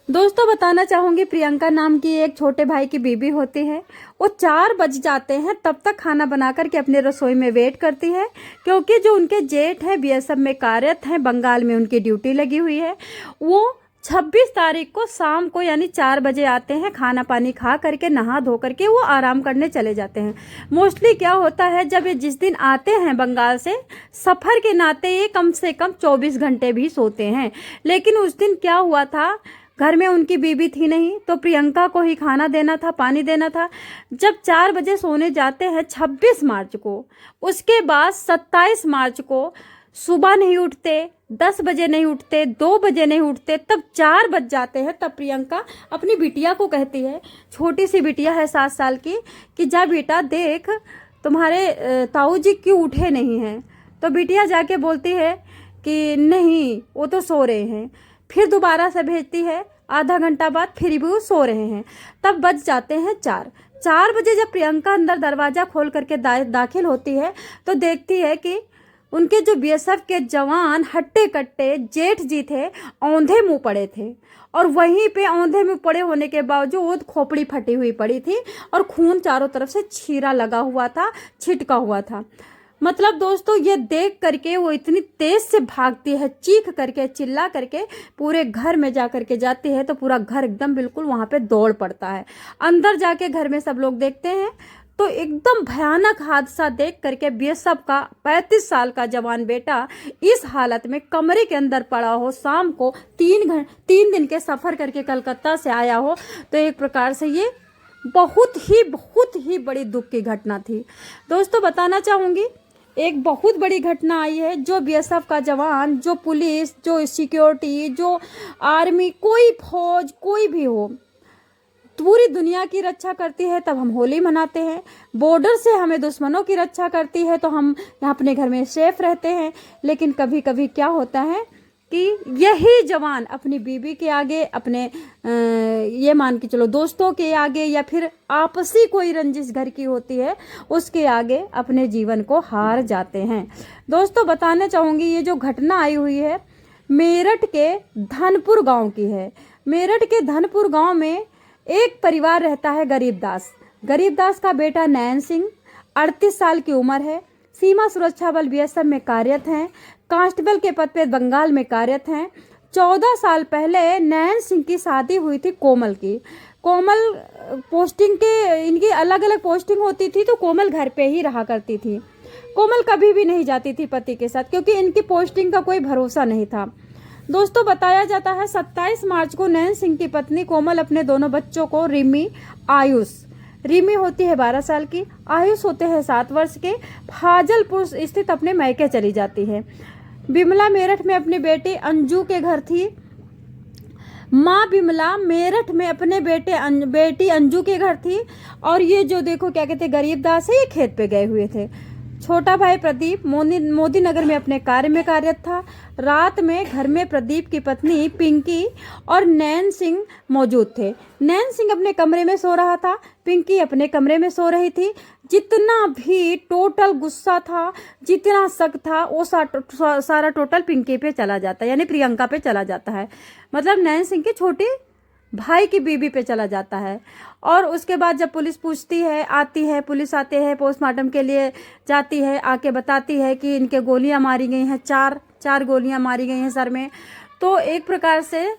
दोस्तों बताना चाहूंगी, प्रियंका नाम की एक छोटे भाई की बीबी होती है। वो 4 बज जाते हैं तब तक खाना बना करके अपने रसोई में वेट करती है, क्योंकि जो उनके जेठ हैं बीएसएफ में कार्यरत हैं, बंगाल में उनकी ड्यूटी लगी हुई है। वो 26 तारीख को शाम को यानी 4 बजे आते हैं, खाना पानी खा करके नहा धो करके वो आराम करने चले जाते हैं। मोस्टली क्या होता है, जब ये जिस दिन आते हैं बंगाल से, सफ़र के नाते ये कम से कम 24 घंटे भी सोते हैं। लेकिन उस दिन क्या हुआ था, घर में उनकी बीबी थी नहीं, तो प्रियंका को ही खाना देना था, पानी देना था। जब 4 बजे सोने जाते हैं 26 मार्च को, उसके बाद 27 मार्च को सुबह नहीं उठते, 10 बजे नहीं उठते, 2 बजे नहीं उठते, तब 4 बज जाते हैं। तब प्रियंका अपनी बिटिया को कहती है, छोटी सी बिटिया है 7 साल की, कि जा बेटा देख तुम्हारे ताऊ जी क्यों उठे नहीं हैं। तो बिटिया जाके बोलती है कि नहीं वो तो सो रहे हैं। फिर दोबारा से भेजती है, आधा घंटा बाद फिर भी वो सो रहे हैं। तब बज जाते हैं 4 बजे जब प्रियंका अंदर दरवाज़ा खोल करके दाखिल होती है, तो देखती है कि उनके जो बीएसएफ के जवान हट्टे कट्टे जेठ जी थे, औंधे मुंह पड़े थे। और वहीं पे औंधे मुंह पड़े होने के बावजूद खोपड़ी फटी हुई पड़ी थी और खून चारों तरफ से छीरा लगा हुआ था, छिटका हुआ था। मतलब दोस्तों, ये देख करके वो इतनी तेज से भागती है, चीख करके चिल्ला करके पूरे घर में जा करके जाती है, तो पूरा घर एकदम बिल्कुल वहाँ पे दौड़ पड़ता है। अंदर जाके घर में सब लोग देखते हैं तो एकदम भयानक हादसा देख करके बीएसएफ का 35 साल का जवान बेटा इस हालत में कमरे के अंदर पड़ा हो, शाम को 3 दिन के सफ़र करके कलकत्ता से आया हो, तो एक प्रकार से ये बहुत ही बड़ी दुख की घटना थी। दोस्तों बताना चाहूँगी, एक बहुत बड़ी घटना आई है। जो बीएसएफ का जवान, जो पुलिस, जो सिक्योरिटी, जो आर्मी, कोई फौज कोई भी हो, पूरी दुनिया की रक्षा करती है तब हम होली मनाते हैं। बॉर्डर से हमें दुश्मनों की रक्षा करती है तो हम यहाँ अपने घर में सेफ रहते हैं। लेकिन कभी कभी क्या होता है कि यही जवान अपनी बीबी के आगे, अपने ये मान के चलो दोस्तों के आगे, या फिर आपसी कोई रंजिश घर की होती है उसके आगे अपने जीवन को हार जाते हैं। दोस्तों बताना चाहूँगी, ये जो घटना आई हुई है मेरठ के धनपुर गांव की है। मेरठ के धनपुर गांव में एक परिवार रहता है, गरीबदास का बेटा नयन सिंह 38 साल की उम्र है, सीमा सुरक्षा बल बीएसएफ में कार्यरत हैं, कांस्टेबल के पद पे बंगाल में कार्यरत हैं। 14 साल पहले नयन सिंह की शादी हुई थी कोमल की। कोमल पोस्टिंग के, इनकी अलग अलग पोस्टिंग होती थी, तो कोमल घर पे ही रहा करती थी। कोमल कभी भी नहीं जाती थी पति के साथ, क्योंकि इनकी पोस्टिंग का कोई भरोसा नहीं था। दोस्तों बताया जाता है 27 मार्च को नयन सिंह की पत्नी कोमल अपने दोनों बच्चों को रिमी होती है 12 साल की, आयुष होते हैं 7 वर्ष के, फाजलपुर स्थित अपने मैके चली जाती है। बिमला मेरठ में अपनी बेटी अंजू के घर थी। माँ बिमला मेरठ में अपने बेटी अंजू के घर थी। और ये जो देखो क्या कहते गरीबदास है, ये खेत पे गए हुए थे। छोटा भाई प्रदीप मोदी नगर में अपने कार्य में कार्यरत था। रात में घर में प्रदीप की पत्नी पिंकी और नैन सिंह मौजूद थे। नैन सिंह अपने कमरे में सो रहा था, पिंकी अपने कमरे में सो रही थी। जितना भी टोटल गुस्सा था, जितना शक था, वो सारा टोटल पिंकी पे चला जाता है, यानी प्रियंका पे चला जाता है। मतलब नैन सिंह के छोटे भाई की बीबी पे चला जाता है। और उसके बाद जब पुलिस पूछती है, आती है, पुलिस आते हैं, पोस्टमार्टम के लिए जाती है, आके बताती है कि इनके गोलियां मारी गई हैं, चार गोलियां मारी गई हैं सर में। तो एक प्रकार से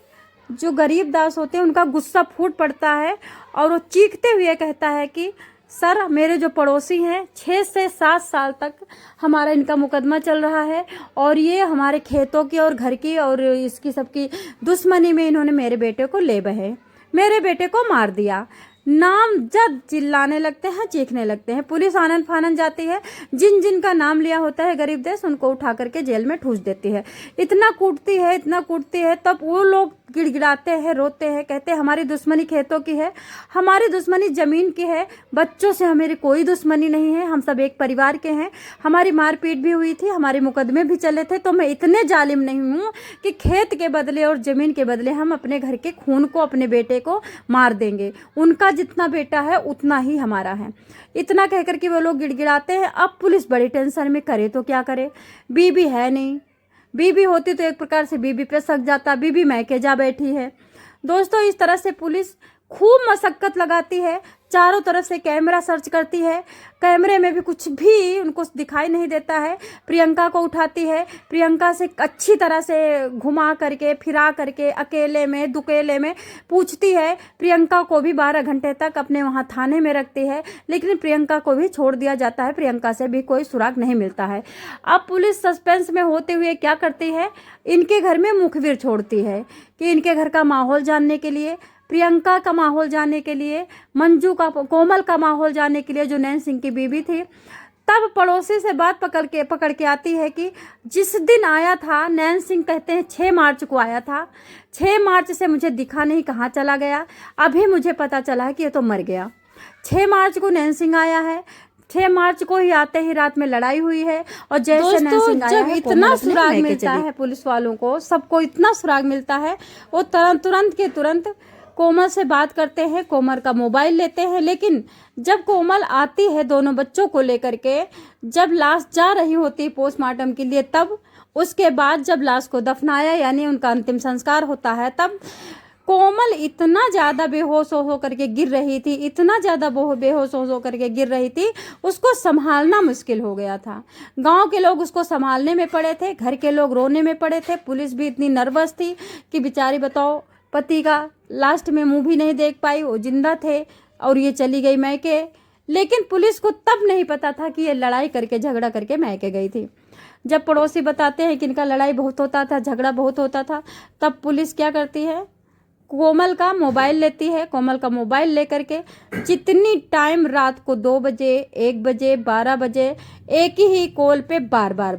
जो गरीबदास होते हैं उनका गुस्सा फूट पड़ता है और वो चीखते हुए कहता है कि सर, मेरे जो पड़ोसी हैं 6 से 7 साल तक हमारा इनका मुकदमा चल रहा है, और ये हमारे खेतों की और घर की और इसकी सबकी दुश्मनी में इन्होंने मेरे बेटे को ले बहे, मेरे बेटे को मार दिया। नाम जब चिल्लाने लगते हैं, चीखने लगते हैं। पुलिस आनन फानन जाती है, जिन का नाम लिया होता है गरीबदास, उनको उठा करके जेल में ठूस देती है। इतना कूटती है, तब वो लोग गिड़गिड़ाते हैं, रोते हैं, कहते हैं हमारी दुश्मनी खेतों की है, हमारी दुश्मनी जमीन की है, बच्चों से हमारी कोई दुश्मनी नहीं है, हम सब एक परिवार के हैं, हमारी मारपीट भी हुई थी, हमारे मुकदमे भी चले थे, तो मैं इतने जालिम नहीं हूँ कि खेत के बदले और जमीन के बदले हम अपने घर के खून को, अपने बेटे को मार देंगे। उनका जितना बेटा है उतना ही हमारा है। इतना कहकर के वो लोग गिड़गिड़ाते हैं। अब पुलिस बड़ी टेंशन में, करे तो क्या करे, बीबी है नहीं, बीबी होती तो एक प्रकार से बीबी पे सक जाता, बीबी मैके जा बैठी है। दोस्तों इस तरह से पुलिस खूब मशक्कत लगाती है, चारों तरफ से कैमरा सर्च करती है, कैमरे में भी कुछ भी उनको दिखाई नहीं देता है। प्रियंका को उठाती है, प्रियंका से अच्छी तरह से घुमा करके फिरा करके अकेले में दुकेले में पूछती है। प्रियंका को भी 12 घंटे तक अपने वहाँ थाने में रखती है, लेकिन प्रियंका को भी छोड़ दिया जाता है, प्रियंका से भी कोई सुराग नहीं मिलता है। अब पुलिस सस्पेंस में होते हुए क्या करती है, इनके घर में मुखबिर छोड़ती है कि इनके घर का माहौल जानने के लिए, प्रियंका का माहौल जानने के लिए, मंजू का कोमल का माहौल जानने के लिए, जो नैन सिंह की बीवी थी। तब पड़ोसी से बात पकड़ के आती है कि जिस दिन आया था नैन सिंह, कहते हैं 6 मार्च को आया था, 6 मार्च से मुझे दिखा नहीं, कहाँ चला गया, अभी मुझे पता चला है कि ये तो मर गया। 6 मार्च को नैन सिंह आया है, 6 मार्च को ही आते ही रात में लड़ाई हुई है। और जैसे नैन सिंह आया है, इतना सुराग मिलता है पुलिस वालों को, सबको इतना सुराग मिलता है, वो तुरंत के तुरंत कोमल से बात करते हैं, कोमल का मोबाइल लेते हैं। लेकिन जब कोमल आती है दोनों बच्चों को लेकर के, जब लाश जा रही होती है पोस्टमार्टम के लिए, तब उसके बाद जब लाश को दफनाया यानी उनका अंतिम संस्कार होता है, तब कोमल इतना ज़्यादा बेहोश हो करके गिर रही थी, इतना ज़्यादा बेहोश हो करके गिर रही थी, उसको संभालना मुश्किल हो गया था। गांव के लोग उसको संभालने में पड़े थे, घर के लोग रोने में पड़े थे, पुलिस भी इतनी नर्वस थी कि बेचारी, बताओ, पति का लास्ट में मुंह भी नहीं देख पाई, वो जिंदा थे और ये चली गई मैके। लेकिन पुलिस को तब नहीं पता था कि ये लड़ाई करके झगड़ा करके मैके गई थी। जब पड़ोसी बताते हैं कि इनका लड़ाई बहुत होता था, झगड़ा बहुत होता था, तब पुलिस क्या करती है, कोमल का मोबाइल लेती है। कोमल का मोबाइल लेकर के जितनी टाइम रात को 2 बजे, 1 बजे, 12 बजे एक ही कॉल पे बार बार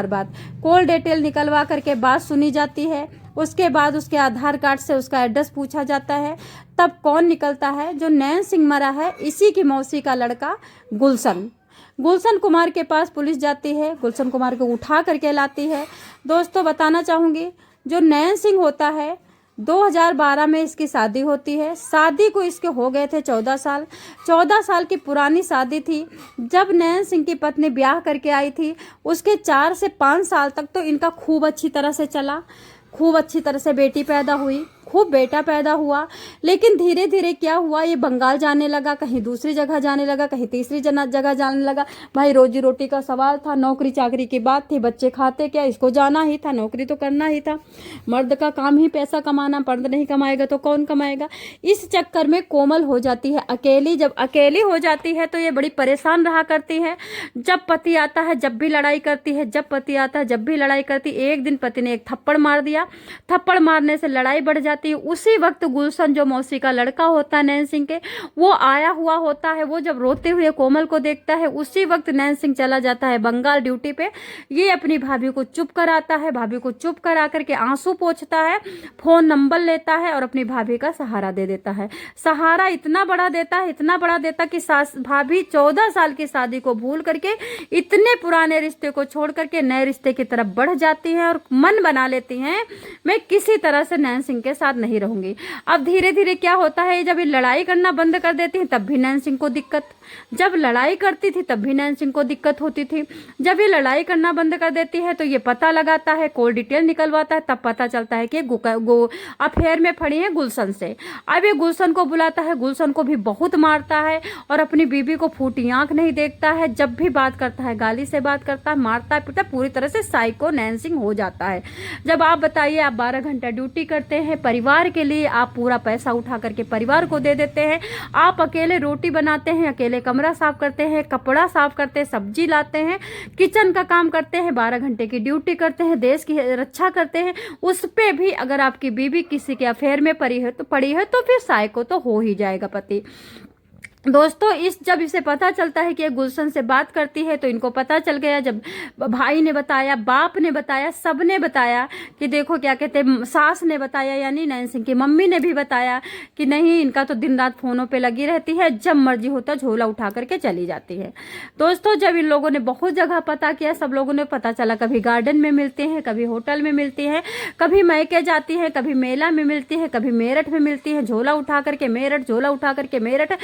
बात कॉल डिटेल निकलवा करके बात सुनी जाती है। उसके बाद उसके आधार कार्ड से उसका एड्रेस पूछा जाता है। तब कौन निकलता है, जो नैन सिंह मरा है इसी की मौसी का लड़का गुलशन कुमार के पास पुलिस जाती है, गुलशन कुमार को उठा करके लाती है। दोस्तों बताना चाहूँगी, जो नैन सिंह होता है 2012 में इसकी शादी होती है। शादी को इसके हो गए थे 14 साल की पुरानी शादी थी। जब नैन सिंह की पत्नी ब्याह करके आई थी, उसके 4 से 5 साल तक तो इनका खूब अच्छी तरह से चला, खूब अच्छी तरह से बेटी पैदा हुई, खूब बेटा पैदा हुआ। लेकिन धीरे धीरे क्या हुआ, ये बंगाल जाने लगा, कहीं दूसरी जगह जाने लगा, कहीं तीसरी जगह जाने लगा। भाई रोजी रोटी का सवाल था, नौकरी चाकरी की बात थी, बच्चे खाते क्या, इसको जाना ही था, नौकरी तो करना ही था। मर्द का काम ही पैसा कमाना, मर्द नहीं कमाएगा तो कौन कमाएगा। इस चक्कर में कोमल हो जाती है अकेली। जब अकेली हो जाती है तो ये बड़ी परेशान रहा करती है। जब पति आता है जब भी लड़ाई करती है, जब पति आता है जब भी लड़ाई करती। एक दिन पति ने एक थप्पड़ मार दिया, थप्पड़ मारने से लड़ाई बढ़ जाती है। उसी वक्त गुलशन, जो मौसी का लड़का होता है नैन सिंह के, वो आया हुआ होता है। वो जब रोते हुए कोमल को देखता है, उसी वक्त नैन सिंह चला जाता है बंगाल ड्यूटी पे। ये अपनी भाभी को चुप कराता है, भाभी को चुप करा करके आंसू पोंछता है, फोन नंबर लेता है और अपनी भाभी का सहारा दे देता है। सहारा इतना बड़ा देता है, इतना बड़ा देता कि भाभी 14 साल की शादी को भूल करके, इतने पुराने रिश्ते को छोड़ करके नए रिश्ते की तरफ बढ़ जाती हैं और मन बना लेती हैं, मैं किसी तरह से नैन सिंह के साथ नहीं रहूंगी। अब धीरे धीरे क्या होता है, जब ये लड़ाई करना बंद कर देती हैं तब भी नैन सिंह को दिक्कत, जब लड़ाई करती थी तब भी नैन सिंह को दिक्कत होती थी। जब ये लड़ाई करना बंद कर देती है तो ये पता लगाता है, कॉल डिटेल निकलवाता है, तब पता चलता है कि अफेयर में पड़ी है गुलशन से। अब ये गुलशन को बुलाता है, गुलशन को भी बहुत मारता है और अपनी बीबी को फूटी आंख नहीं देखता है। जब भी बात करता है गाली से बात करता है, मारता पीटता, पूरी तरह से साइको नैन सिंह हो जाता है। जब आप बताइए, आप 12 घंटा ड्यूटी करते हैं, परिवार के लिए आप पूरा पैसा उठा करके परिवार को दे देते हैं, आप अकेले रोटी बनाते हैं, अकेले कमरा साफ करते हैं, कपड़ा साफ करते हैं, सब्जी लाते हैं, किचन का काम करते हैं, 12 घंटे की ड्यूटी करते हैं, देश की रक्षा करते हैं। उस पे भी अगर आपकी बीवी किसी के अफेयर में पड़ी है तो फिर साइको तो हो ही जाएगा पति। दोस्तों जब इसे पता चलता है कि ये गुलशन से बात करती है तो इनको पता चल गया। जब भाई ने बताया, बाप ने बताया, सब ने बताया कि देखो क्या कहते हैं, सास ने बताया यानी नैन सिंह की मम्मी ने भी बताया कि नहीं, इनका तो दिन रात फोनों पे लगी रहती है, जब मर्जी होता झोला उठा करके चली जाती है। दोस्तों जब इन लोगों ने बहुत जगह पता किया, सब लोगों ने पता चला, कभी गार्डन में मिलते हैं, कभी होटल में मिलती हैं, कभी मैके जाती हैं, कभी मेला में मिलती है, कभी मेरठ में मिलती है, झोला उठा करके मेरठ, झोला उठा करके मेरठ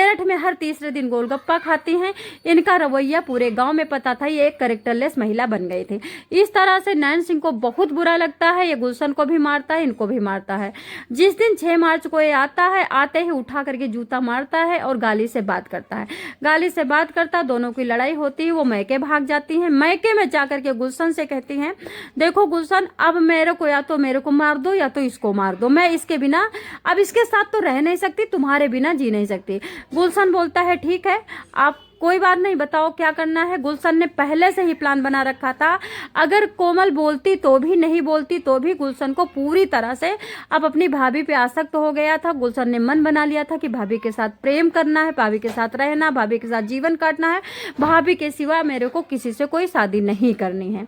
मेरठ में हर तीसरे दिन गोलगप्पा खाती हैं। इनका रवैया पूरे गांव में पता था, ये एक कैरेक्टरलेस महिला बन गई थी। इस तरह से नैन सिंह को बहुत बुरा लगता है। ये गुलशन को भी मारता है, इनको भी मारता है। जिस दिन 6 मार्च को ये आता है, आते ही उठा करके जूता मारता है और गाली से बात करता है। गाली से बात करता, दोनों की लड़ाई होती है। वो मैके भाग जाती हैं। मैके में जाकर के गुलशन से कहती हैं, देखो गुलशन, अब मेरे को या तो मेरे को मार दो या तो इसको मार दो, मैं इसके बिना अब इसके साथ तो रह नहीं सकती, तुम्हारे बिना जी नहीं सकती। गुलशन बोलता है ठीक है, आप कोई बात नहीं, बताओ क्या करना है। गुलशन ने पहले से ही प्लान बना रखा था, अगर कोमल बोलती तो भी, नहीं बोलती तो भी गुलशन को पूरी तरह से अब अपनी भाभी पे आसक्त हो गया था। गुलशन ने मन बना लिया था कि भाभी के साथ प्रेम करना है, भाभी के साथ रहना, भाभी के साथ जीवन काटना है, भाभी के सिवा मेरे को किसी से कोई शादी नहीं करनी है।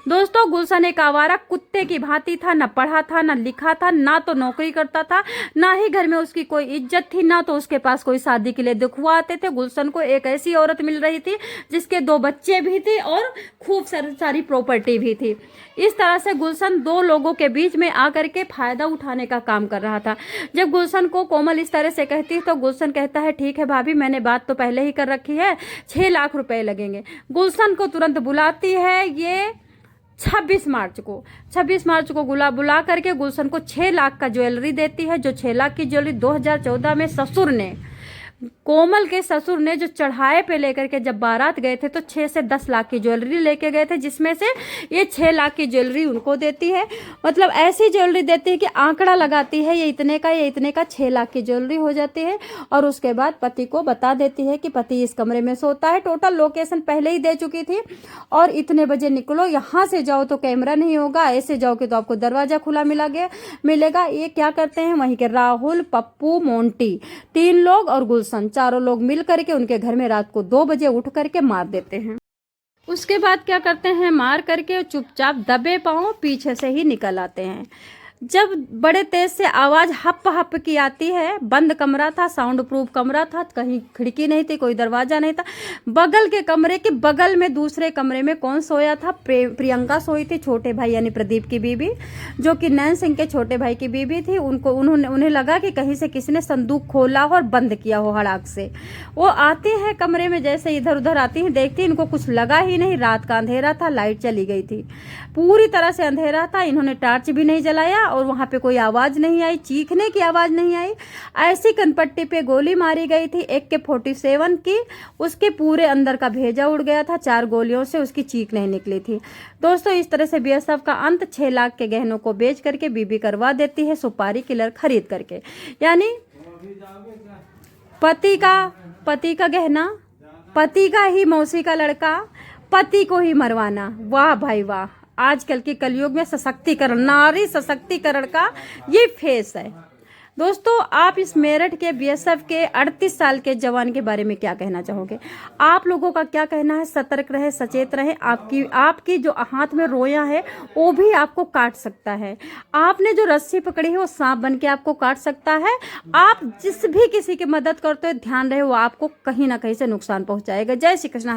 दोस्तों, गुलशन एक आवारा कुत्ते की भांति था, न पढ़ा था, न लिखा था, ना तो नौकरी करता था, ना ही घर में उसकी कोई इज्जत थी, ना तो उसके पास कोई शादी के लिए दुखवा आते थे। गुलशन को एक ऐसी औरत मिल रही थी जिसके 2 बच्चे भी थे और खूब सारी प्रॉपर्टी भी थी। इस तरह से गुलशन 2 लोगों के बीच में आकर के फायदा उठाने का काम कर रहा था। जब गुलशन को कोमल इस तरह से कहती है तो गुलशन कहता है ठीक है भाभी, मैंने बात तो पहले ही कर रखी है, 6 लाख रुपए लगेंगे। गुलशन को तुरंत बुलाती है ये 26 मार्च को बुला करके गुलशन को 6 लाख का ज्वेलरी देती है। जो 6 लाख की ज्वेलरी 2014 में ससुर ने, कोमल के ससुर ने जो चढ़ाए पे लेकर के जब बारात गए थे तो 6 से 10 लाख की ज्वेलरी लेके गए थे, जिसमें से ये 6 लाख की ज्वेलरी उनको देती है। मतलब ऐसी ज्वेलरी देती है कि आंकड़ा लगाती है, ये इतने का 6 लाख की ज्वेलरी हो जाती है। और उसके बाद पति को बता देती है कि पति इस कमरे में सोता है। टोटल लोकेशन पहले ही दे चुकी थी, और इतने बजे निकलो, यहाँ से जाओ तो कैमरा नहीं होगा, ऐसे जाओगे तो आपको दरवाजा खुला मिलेगा। ये क्या करते हैं, वहीं के राहुल, पप्पू, मोंटी 3 लोग और गुलशन 4 लोग मिल करके उनके घर में रात को 2 बजे उठ करके मार देते हैं। उसके बाद क्या करते हैं, मार करके चुपचाप दबे पांव पीछे से ही निकल आते हैं। जब बड़े तेज से आवाज हप हप की आती है, बंद कमरा था, साउंड प्रूफ कमरा था, कहीं खिड़की नहीं थी, कोई दरवाजा नहीं था। बगल के कमरे के बगल में दूसरे कमरे में कौन सोया था, प्रियंका सोई थी, छोटे भाई यानी प्रदीप की बीबी, जो कि नैन सिंह के छोटे भाई की बीबी थी। उन्हें लगा कि कहीं से किसी ने संदूक खोला हो और बंद किया हो हड़ाक से। वो आती है कमरे में, जैसे इधर उधर आती है, देखती इनको कुछ लगा ही नहीं, रात का अंधेरा था, लाइट चली गई थी, पूरी तरह से अंधेरा था। इन्होंने टॉर्च भी नहीं जलाया और वहां पे कोई आवाज नहीं आई, चीखने की आवाज नहीं आई। ऐसी कनपट्टी पे गोली मारी गई थी AK-47 की, उसके पूरे अंदर का भेजा उड़ गया था, 4 गोलियों से उसकी चीख नहीं निकली थी। दोस्तों, इस तरह से BSF का अंत 6 लाख के गहनों को बेच करके बीबी करवा देती है सुपारी किलर खरीद करके। यानी पति का गहना, पति का ही मौसी का लड़का, पति को ही मरवाना। वाह भाई वाह, आजकल के कलयुग में सशक्तिकरण, नारी सशक्तिकरण का ये फेस है। दोस्तों, आप इस मेरठ के BSF के 38 साल के जवान के बारे में क्या कहना चाहोगे? आप लोगों का क्या कहना है? सतर्क रहे, सचेत रहे। आपकी जो हाथ में रोया है वो भी आपको काट सकता है। आपने जो रस्सी पकड़ी है वो सांप बन के आपको काट सकता है। आप जिस भी किसी की मदद करते हो ध्यान रहे, वो आपको कहीं ना कहीं से नुकसान पहुंचाएगा। जय श्री कृष्ण।